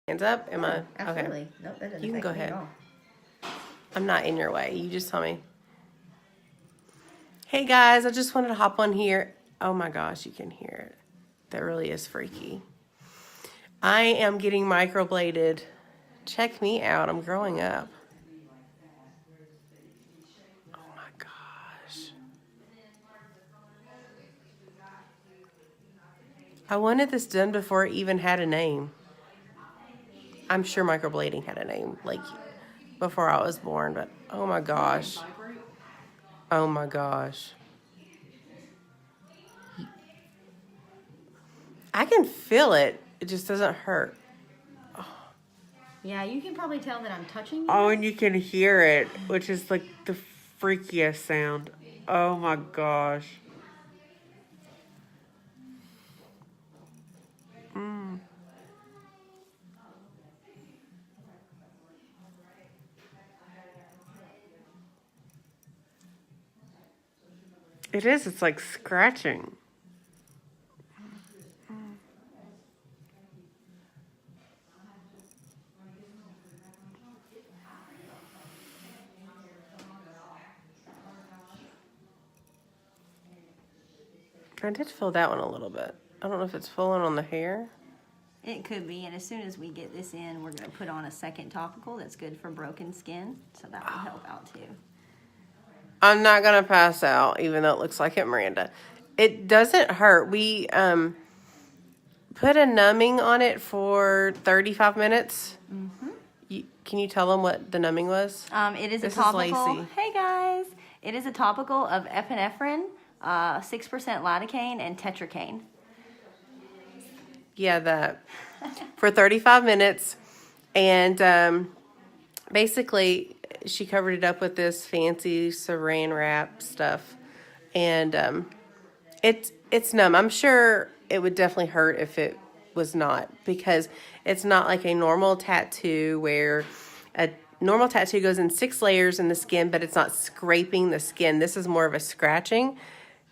Hands up? Am I? Absolutely. Okay. Nope, that doesn't You can affect go me ahead. at all. I'm not in your way. You just tell me. Hey guys, I just wanted to hop on here. Oh my gosh, you can hear it. That really is freaky. I am getting microbladed. Check me out. I'm growing up. Oh my gosh. I wanted this done before it even had a name. I'm sure microblading had a name, like before I was born, but oh my gosh. Oh my gosh. I can feel it. It just doesn't hurt. Yeah, you can probably tell that I'm touching you. Oh, and you can hear it, which is like the freakiest sound. Oh my gosh. It is. It's like scratching. I did feel that one a little bit. I don't know if it's pulling on the hair. It could be, and as soon as we get this in, we're going to put on a second topical that's good for broken skin, so that will help out too. I'm not going to pass out, even though it looks like it, Miranda. It doesn't hurt. We put a numbing on it for 35 minutes. Mm-hmm. Can you tell them what the numbing was? It is This a topical. is Lacey. Hey guys, it is a topical of epinephrine, 6% lidocaine, and tetracaine. Yeah, that. For 35 minutes. And basically, she covered it up with this fancy saran wrap stuff. And it's numb. I'm sure it would definitely hurt if it was not, because it's not like a normal tattoo where a normal tattoo goes in 6 layers in the skin, but it's not scraping the skin. This is more of a scratching.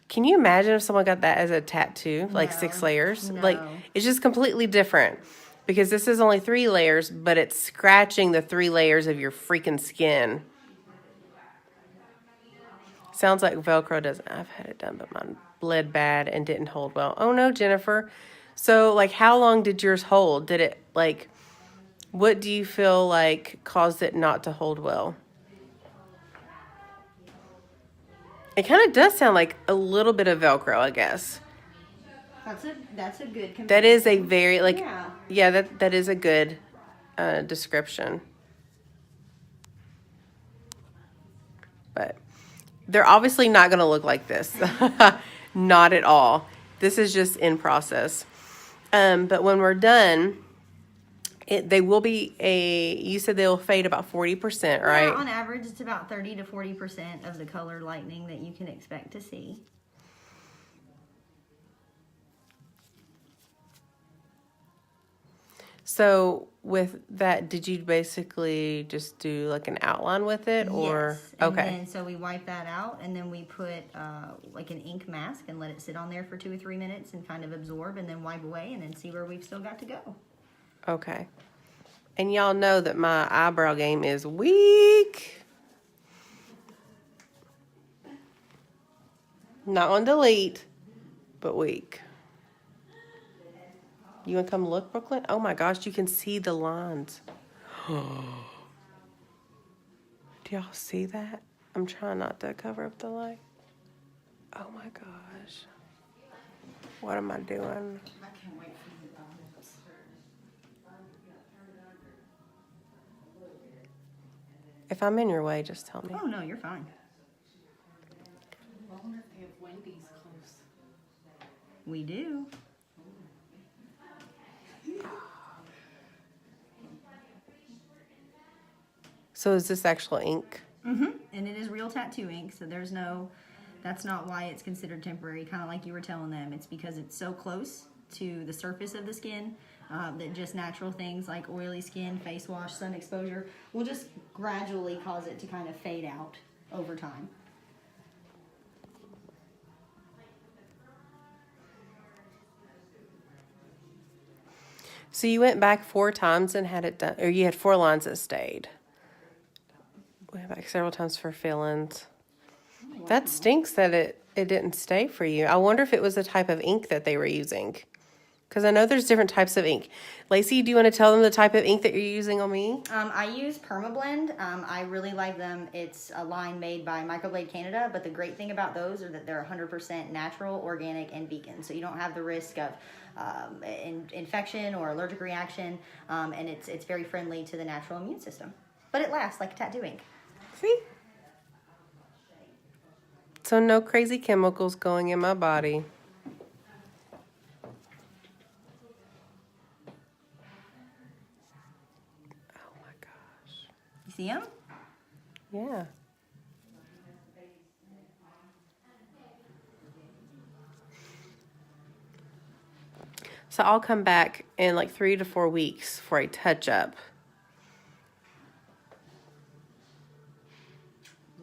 Can you imagine if someone got that as a tattoo, like 6 layers? No. Like, it's just completely different, because this is only 3 layers, but it's scratching the 3 layers of your freaking skin. Sounds like Velcro doesn't. I've had it done, but mine bled bad and didn't hold well. Oh no, Jennifer. So, like, how long did yours hold? Did it, like, what do you feel like caused it not to hold well? It kind of does sound like a little bit of Velcro, I guess. That's a good comparison. That is a very, like, yeah, that is a good description. But they're obviously not going to look like this. Not at all. This is just in process. But when we're done, they will be you said they'll fade about 40%, right? Yeah, on average, it's about 30 to 40% of the color lightening that you can expect to see. So with that, did you basically just do like an outline with it, or Yes. And okay? then, so we wipe that out, and then we put like an ink mask and let it sit on there for 2 or 3 minutes and kind of absorb, and then wipe away, and then see where we've still got to go. Okay. And y'all know that my eyebrow game is weak. Not on delete, but weak. You want to come look, Brooklyn? Oh my gosh, you can see the lines. Do y'all see that? I'm trying not to cover up the light. Oh my gosh. What am I doing? I can't wait for you to If I'm in your way, just tell me. Oh, no, you're fine. I wonder if they have Wendy's close. We do. So is this actual ink? Mm-hmm. And it is real tattoo ink, so that's not why it's considered temporary, kind of like you were telling them. It's because it's so close to the surface of the skin that just natural things like oily skin, face wash, sun exposure will just gradually cause it to kind of fade out over time. So you went back 4 times and had it done, or you had 4 lines that stayed. We went back several times for fillings. That stinks that it didn't stay for you. I wonder if it was the type of ink that they were using. Because I know there's different types of ink. Lacey, do you want to tell them the type of ink that you're using on me? I use Permablend. I really like them. It's a line made by Microbladed Canada, but the great thing about those are that they're 100% natural, organic, and vegan. So you don't have the risk of infection or allergic reaction, and it's very friendly to the natural immune system. But it lasts like tattoo ink. See? So no crazy chemicals going in my body. You see them? Yeah. So I'll come back in like 3 to 4 weeks for a touch up.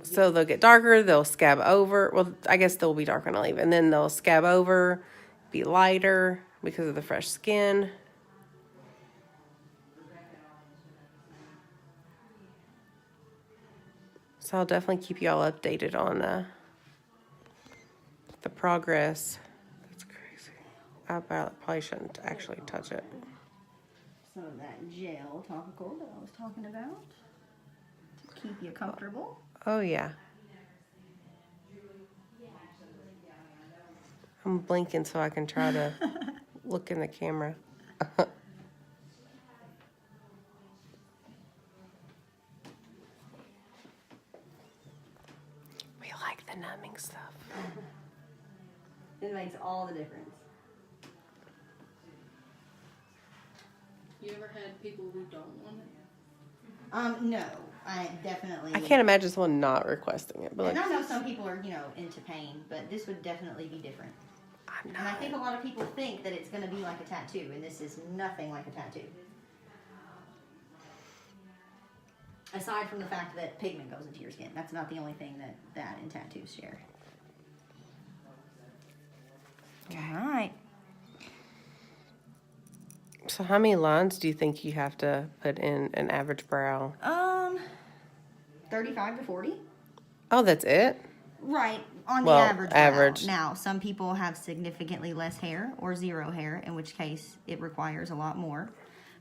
So they'll get darker, they'll scab over. Well, I guess they'll be darker when I leave. And then they'll scab over, be lighter because of the fresh skin. So I'll definitely keep you all updated on the progress. That's crazy. I probably shouldn't actually touch it. Some of that gel topical that I was talking about to keep you comfortable. Oh, yeah. I'm blinking so I can try to look in the camera. We like the numbing stuff. It makes all the difference. You ever had people who don't want it? No, I definitely. I can't imagine someone not requesting it. But And like, I know some people are, into pain, but this would definitely be different. I'm And I not. think a lot of people think that it's going to be like a tattoo, and this is nothing like a tattoo. Aside from the fact that pigment goes into your skin. That's not the only thing that and tattoos share. All right. So how many lines do you think you have to put in an average brow? 35 to 40. Oh, that's it? Right, on Well, the average. average. Now, some people have significantly less hair or zero hair, in which case it requires a lot more.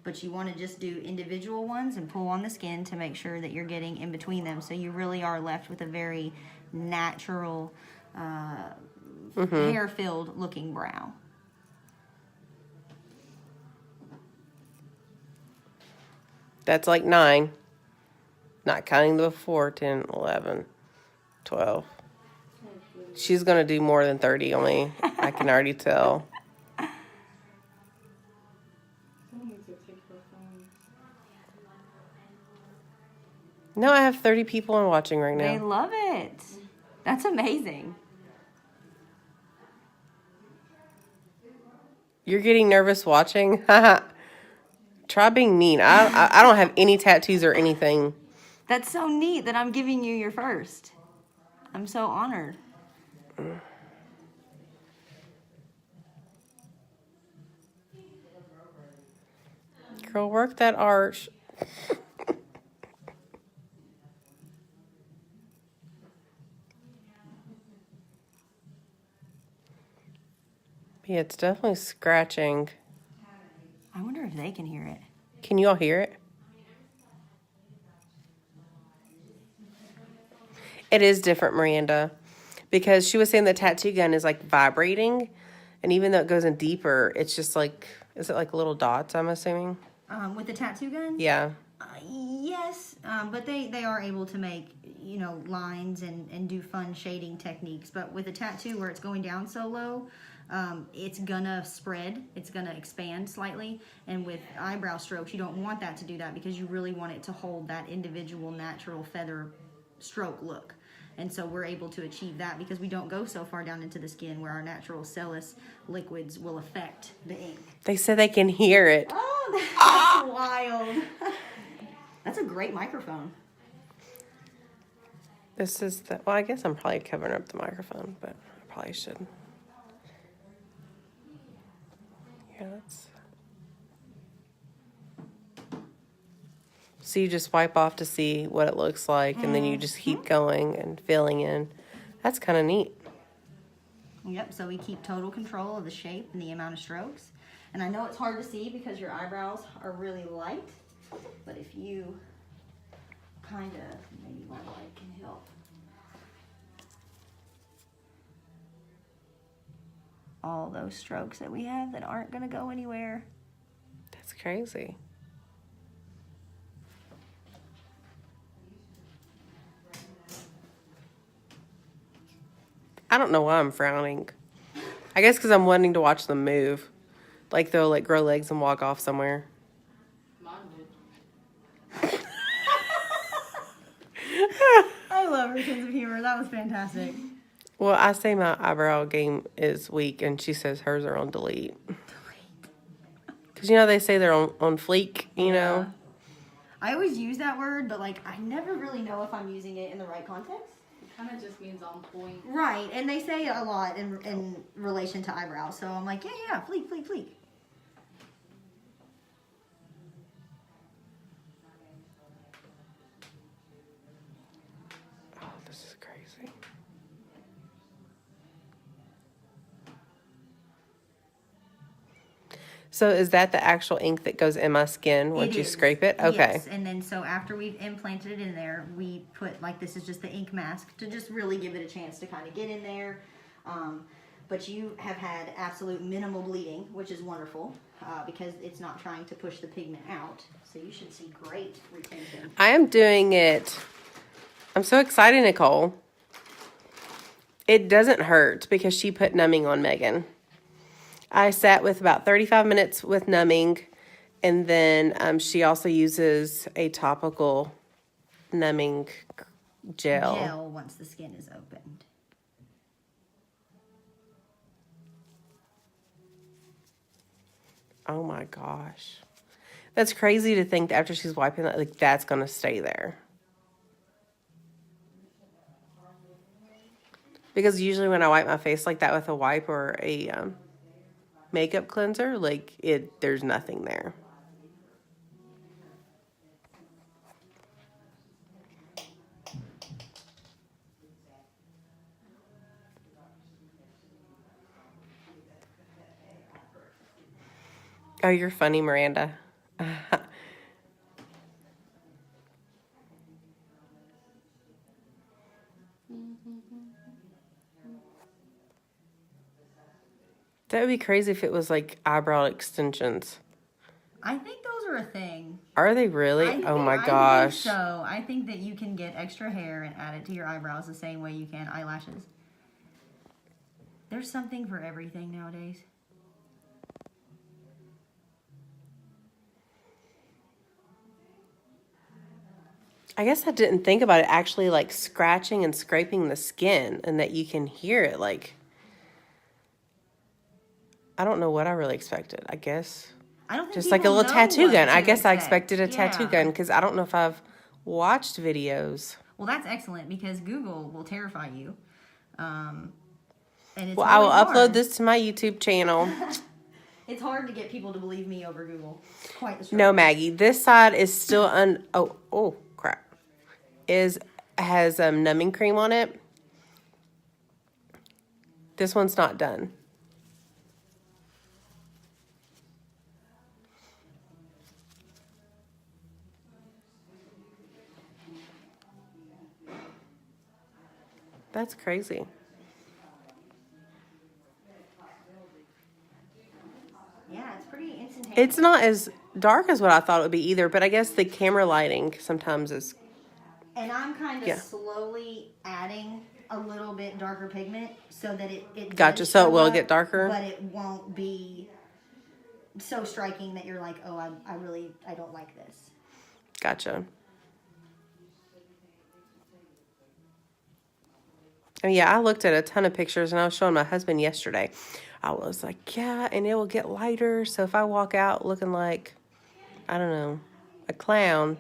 But you want to just do individual ones and pull on the skin to make sure that you're getting in between them. So you really are left with a very natural, hair-filled looking brow. That's like 9. Not counting the before, 10, 11, 12. She's going to do more than 30 on me. I can already tell. Someone needs to take her phone. No, I have 30 people on watching right They now. love it. That's amazing. You're getting nervous watching? Try being mean. I don't have any tattoos or anything. That's so neat that I'm giving you your first. I'm so honored. Girl, work that arch. Yeah, it's definitely scratching. I wonder if they can hear it. Can you all hear it? It is different, Miranda, because she was saying the tattoo gun is like vibrating, and even though it goes in deeper, it's just like, is it like little dots, I'm assuming? With the tattoo gun? Yeah. Yes, but they are able to make, lines and do fun shading techniques. But with a tattoo where it's going down so low, it's gonna spread, it's gonna expand slightly. And with eyebrow strokes, you don't want that to do that because you really want it to hold that individual natural feather stroke look. And so we're able to achieve that because we don't go so far down into the skin where our natural cellulose liquids will affect the ink. They said they can hear it. Oh, that's wild. That's a great microphone. This is the, well, I guess I'm probably covering up the microphone, but I probably should. Yeah, that's. So you just wipe off to see what it looks like, and then you just keep going and filling in. That's kind of neat. Yep, so we keep total control of the shape and the amount of strokes. And I know it's hard to see because your eyebrows are really light, but if you kind of, maybe my light can help. All those strokes that we have that aren't going to go anywhere. That's crazy. I don't know why I'm frowning. I guess because I'm wanting to watch them move. Like they'll like grow legs and walk off somewhere. Mine did. I love her sense of humor. That was fantastic. Well, I say my eyebrow game is weak, and she says hers are on delete. Because, you know, they say they're on fleek, you know? I always use that word, but like I never really know if I'm using it in the right context. It kind of just means on point. Right, and they say it a lot in relation to eyebrows. So I'm like, yeah, fleek, fleek, fleek. Oh, this is crazy. So is that the actual ink that goes in my skin once you scrape it? Okay. Yes, and then so after we've implanted it in there, we put, like, this is just the ink mask to just really give it a chance to kind of get in there. But you have had absolute minimal bleeding, which is wonderful because it's not trying to push the pigment out. So you should see great retention. I am doing it. I'm so excited, Nicole. It doesn't hurt because she put numbing on Megan. I sat with about 35 minutes with numbing, and then she also uses a topical numbing gel. Gel once the skin is opened. Oh my gosh. That's crazy to think that after she's wiping that, like, that's going to stay there. Because usually when I wipe my face like that with a wipe or a makeup cleanser, like, there's nothing there. Oh, you're funny, Miranda. That would be crazy if it was like eyebrow extensions. I think those are a thing. Are they really? Oh my gosh. So I think that you can get extra hair and add it to your eyebrows the same way you can eyelashes. There's something for everything nowadays. I guess I didn't think about it actually like scratching and scraping the skin and that you can hear it. Like, I don't know what I really expected. I guess I don't think just like a people little know tattoo what gun. to I guess I expect. expected a tattoo gun because I don't know if I've watched videos. Well, that's excellent because Google will terrify you. And it's Well, I will really upload hard. this to my YouTube channel. It's hard to get people to believe me over Google. It's quite the struggle. No, Maggie, this side is still oh crap. Has numbing cream on it. This one's not done. That's crazy. Yeah, it's pretty instantaneous. It's not as dark as what I thought it would be either, but I guess the camera lighting sometimes is. And I'm kind of Yeah. slowly adding a little bit darker pigment so that it Gotcha, does so it show will up, get darker? but it won't be so striking that you're like, oh, I don't like this. Gotcha. Oh, yeah, I looked at a ton of pictures and I was showing my husband yesterday. I was like, yeah, and it will get lighter. So if I walk out looking like, I don't know, a clown,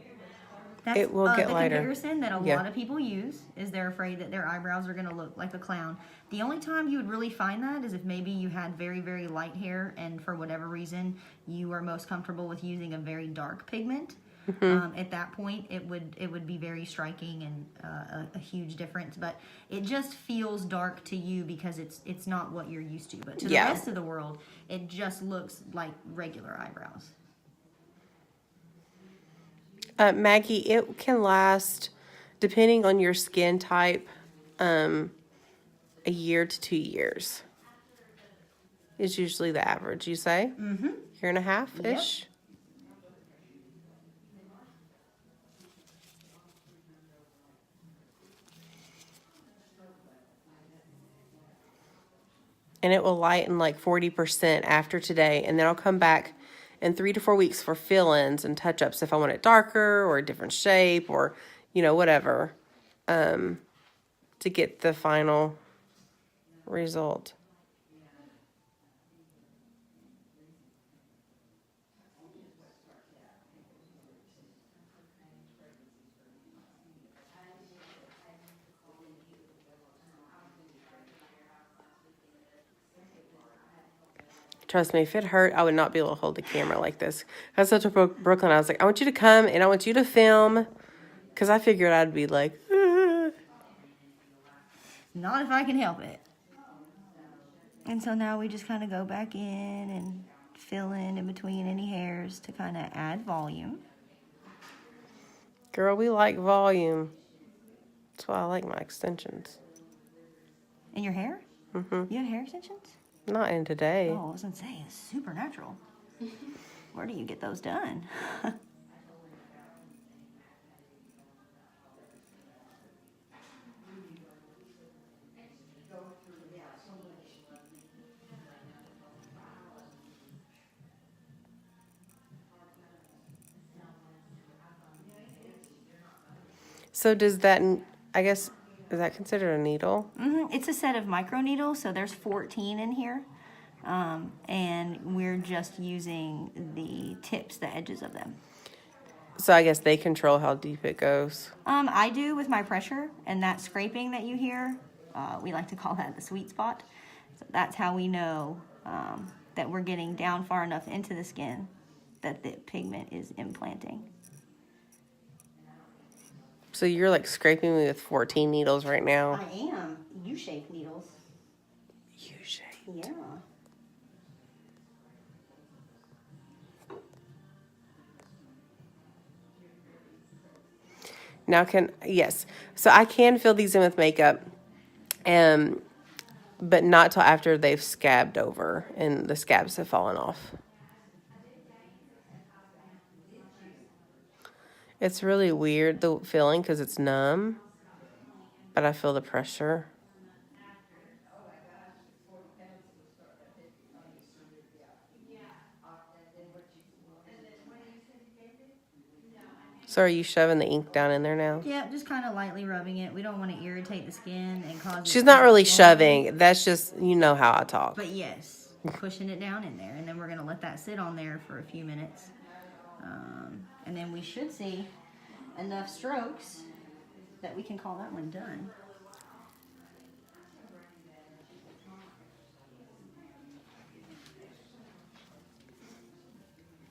That's it will get the lighter. comparison that a Yeah. lot of people use is they're afraid that their eyebrows are going to look like a clown. The only time you would really find that is if maybe you had very, very light hair and for whatever reason you are most comfortable with using a very dark pigment. At that point, it would be very striking and a huge difference. But it just feels dark to you because it's not what you're used to. But to the Yeah. rest of the world, it just looks like regular eyebrows. Maggie, it can last, depending on your skin type, a year to 2 years is usually the average, you say? Mm-hmm. Year and a half-ish? Yep. And it will lighten like 40% after today, and then I'll come back in 3 to 4 weeks for fill-ins and touch-ups if I want it darker or a different shape or, whatever, to get the final result. Trust me, if it hurt, I would not be able to hold the camera like this. I said to Brooklyn, I was like, I want you to come and I want you to film, because I figured I'd be like, Not if I can help it. And so now we just kind of go back in and fill in between any hairs to kind of add volume. Girl, we like volume. That's why I like my extensions. In your hair? Mm-hmm. You have hair extensions? Not in today. Oh, I was going to say, it's super natural. Where do you get those done? So does that, I guess, is that considered a needle? Mm-hmm. It's a set of micro needles, so there's 14 in here. And we're just using the tips, the edges of them. So I guess they control how deep it goes. I do with my pressure, and that scraping that you hear, we like to call that the sweet spot. So that's how we know that we're getting down far enough into the skin that the pigment is implanting. So you're like scraping me with 14 needles right now. I am. U-shaped needles. U-shaped. Yeah. Now yes. So I can fill these in with makeup, but not till after they've scabbed over and the scabs have fallen off. It's really weird, the feeling, because it's numb, but I feel the pressure. So are you shoving the ink down in there now? Yeah, just kind of lightly rubbing it. We don't want to irritate the skin and cause it She's to not really swell. shoving. That's just, how I talk. But yes, pushing it down in there. And then we're going to let that sit on there for a few minutes. And then we should see enough strokes that we can call that one done.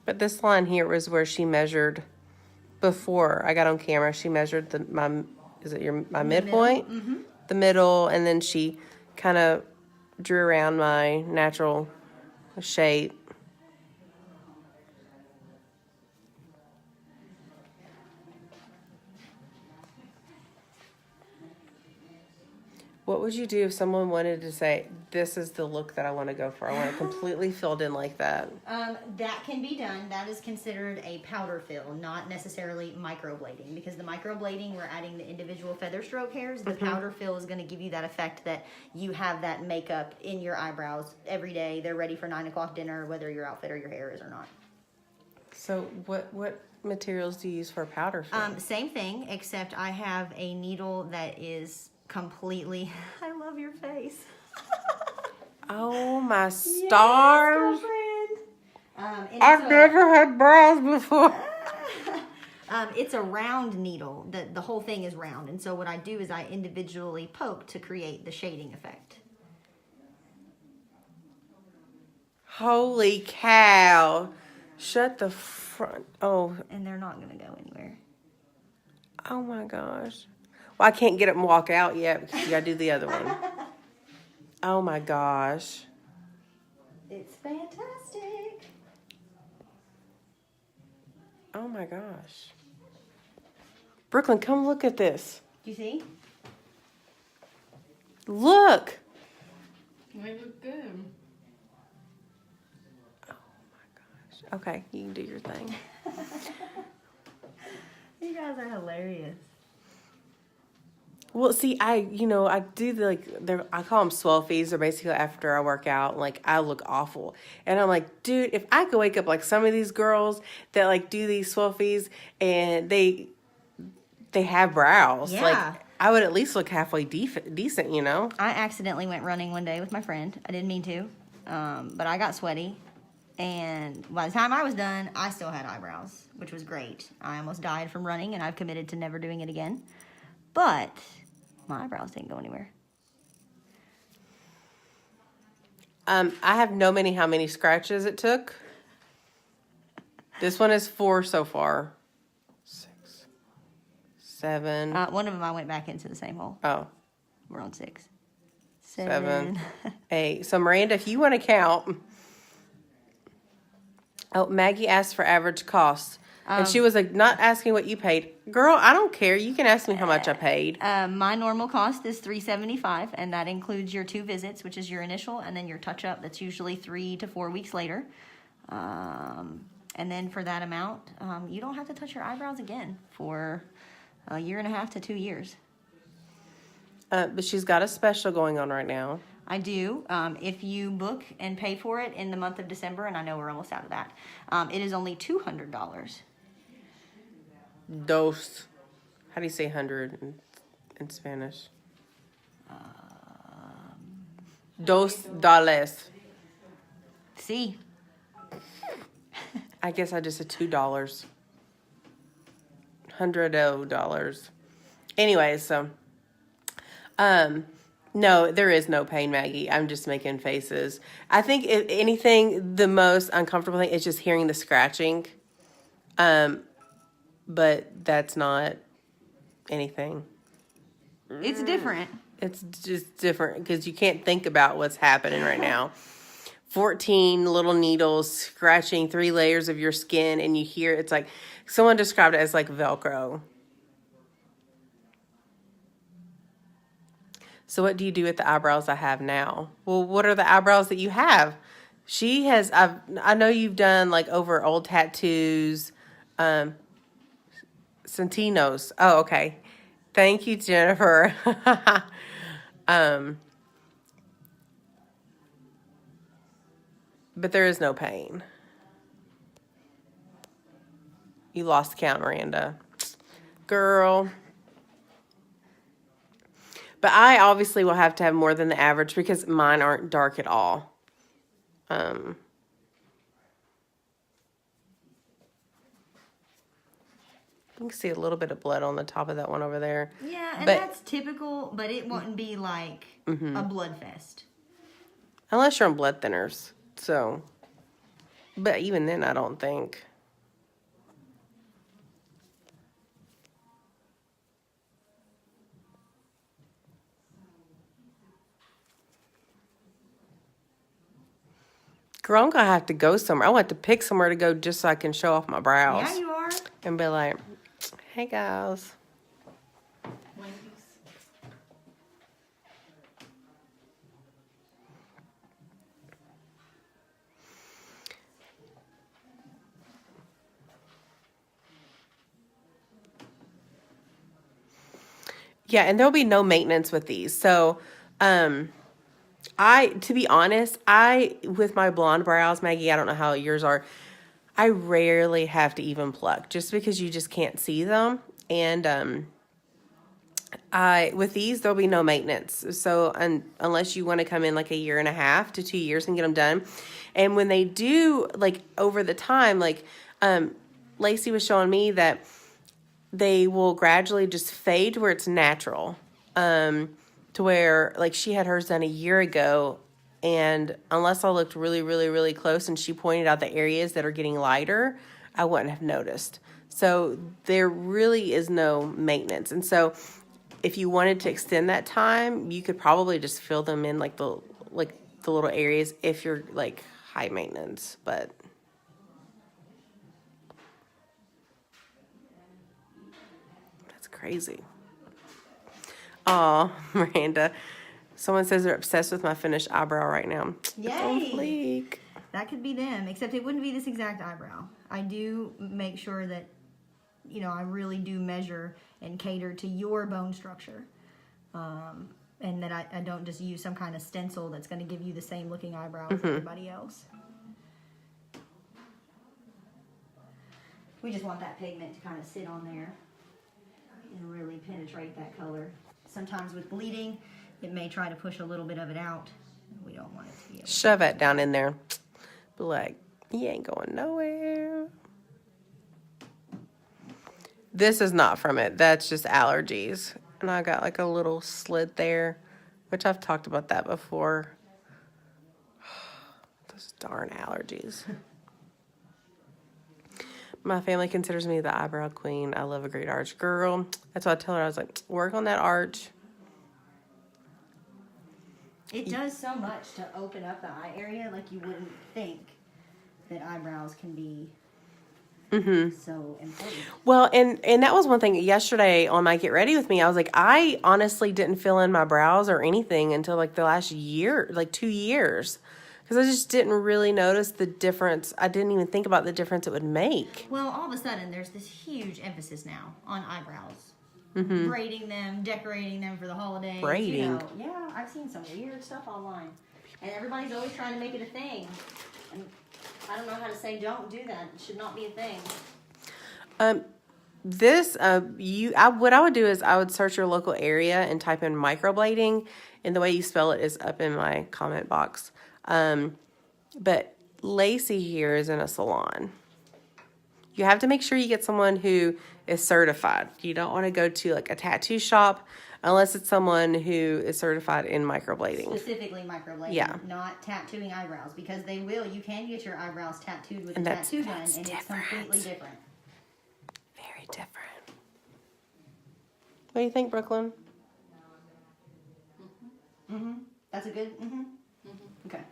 But this line here was where she measured before I got on camera. She measured my midpoint? Mm-hmm. The middle, and then she kind of drew around my natural shape. What would you do if someone wanted to say, this is the look that I want to go for? I want it completely filled in like that. That can be done. That is considered a powder fill, not necessarily microblading. Because the microblading, we're adding the individual feather stroke hairs. The powder fill is going to give you that effect that you have that makeup in your eyebrows every day. They're ready for 9 o'clock dinner, whether your outfit or your hair is or not. So what materials do you use for powder fill? Same thing, except I have a needle that is completely... I love your face. Oh, my stars. Yes, I've never had brows before. It's a round needle. The whole thing is round. And so what I do is I individually poke to create the shading effect. Holy cow. Shut the front. Oh, and they're not gonna go anywhere. oh my gosh. Well, I can't get up and walk out yet because you gotta do the other one. Oh my gosh. It's fantastic. Oh my gosh. Brooklyn, come look at this. Do you see? Look. They look good. Okay, you can do your thing. You guys are hilarious. Well, see, I do I call them swelfies. They're basically after I work out, like, I look awful. And I'm like, dude, if I could wake up like some of these girls that, like, do these swelfies and they have brows, Yeah. like, I would at least look halfway decent, you know? I accidentally went running one day with my friend. I didn't mean to, but I got sweaty. And by the time I was done, I still had eyebrows, which was great. I almost died from running, and I've committed to never doing it again. But my eyebrows didn't go anywhere. I have no many how many scratches it took. This one is 4 so far. 6, 7. One of them I went back into the same hole. Oh. We're on 6. 7, 8. So Miranda, if you want to count. Oh, Maggie asked for average cost. And she was like, not asking what you paid. Girl, I don't care. You can ask me how much I paid. My normal cost is $375, and that includes your 2 visits, which is your initial, and then your touch-up. That's usually 3 to 4 weeks later. And then for that amount, you don't have to touch your eyebrows again for a year and a half to 2 years. But she's got a special going on right now. I do. If you book and pay for it in the month of December, and I know we're almost out of that, it is only $200. Dos. How do you say 100 in Spanish? $2. See? I guess I just said $2. $100. Anyway, so, no, there is no pain, Maggie. I'm just making faces. I think if anything, the most uncomfortable thing is just hearing the scratching. But that's not anything. It's different. It's just different because you can't think about what's happening right now. 14 little needles scratching 3 layers of your skin, and you hear it's like someone described it as like Velcro. So what do you do with the eyebrows I have now? Well, what are the eyebrows that you have? She has, I know you've done like over old tattoos, Santinos. Oh, okay. Thank you, Jennifer. But there is no pain. You lost count, Miranda. Girl. But I obviously will have to have more than the average because mine aren't dark at all. You can see a little bit of blood on the top of that one over there. Yeah, and but, that's typical, but it wouldn't be like a blood fest. Unless you're on blood thinners. So, but even then, I don't think. Girl, I'm going to have to go somewhere. I want to pick somewhere to go just so I can show off my brows. Yeah, you are. And be like, hey, guys. Ladies. Yeah, and there'll be no maintenance with these. So, to be honest, with my blonde brows, Maggie, I don't know how yours are, I rarely have to even pluck just because you just can't see them. And, with these, there'll be no maintenance. So, unless you want to come in like a year and a half to 2 years and get them done. And when they do, like, over the time, like, Lacey was showing me that they will gradually just fade to where it's natural. To where, like, she had hers done a year ago, And unless I looked really, really, really close and she pointed out the areas that are getting lighter, I wouldn't have noticed. So there really is no maintenance. And so if you wanted to extend that time, you could probably just fill them in like the little areas if you're like high maintenance. But that's crazy. Oh, Miranda. Someone says they're obsessed with my finished eyebrow right now. It's on Yay! fleek. That could be them, except it wouldn't be this exact eyebrow. I do make sure that, you know, I really do measure and cater to your bone structure. And that I don't just use some kind of stencil that's going to give you the same looking eyebrow as everybody else. We just want that pigment to kind of sit on there and really penetrate that color. Sometimes with bleeding, it may try to push a little bit of it out. We don't want it to be able to. Shove it down in there. Be like, you ain't going nowhere. This is not from it. That's just allergies. And I got like a little slit there, which I've talked about that before. Those darn allergies. My family considers me the eyebrow queen. I love a great arch. Girl, that's what I tell her. I was like, work on that arch. It does so much to open up the eye area, like you wouldn't think that eyebrows can be so important. Well, and that was one thing yesterday on my Get Ready With Me. I was like, I honestly didn't fill in my brows or anything until like the last year, like 2 years. Because I just didn't really notice the difference. I didn't even think about the difference it would make. Well, all of a sudden, there's this huge emphasis now on eyebrows. Braiding them, decorating them for the holidays. Braiding? You know, yeah, I've seen some weird stuff online. And everybody's always trying to make it a thing. And I don't know how to say don't do that. It should not be a thing. What I would do is I would search your local area and type in microblading, and the way you spell it is up in my comment box. But Lacey here is in a salon. You have to make sure you get someone who is certified. You don't want to go to like a tattoo shop unless it's someone who is certified in microblading. Specifically microblading, Yeah. not tattooing eyebrows, because you can get your eyebrows tattooed with And a that's tattoo gun, and different. it's completely different. Very different. What do you think, Brooklyn? That's a good, okay.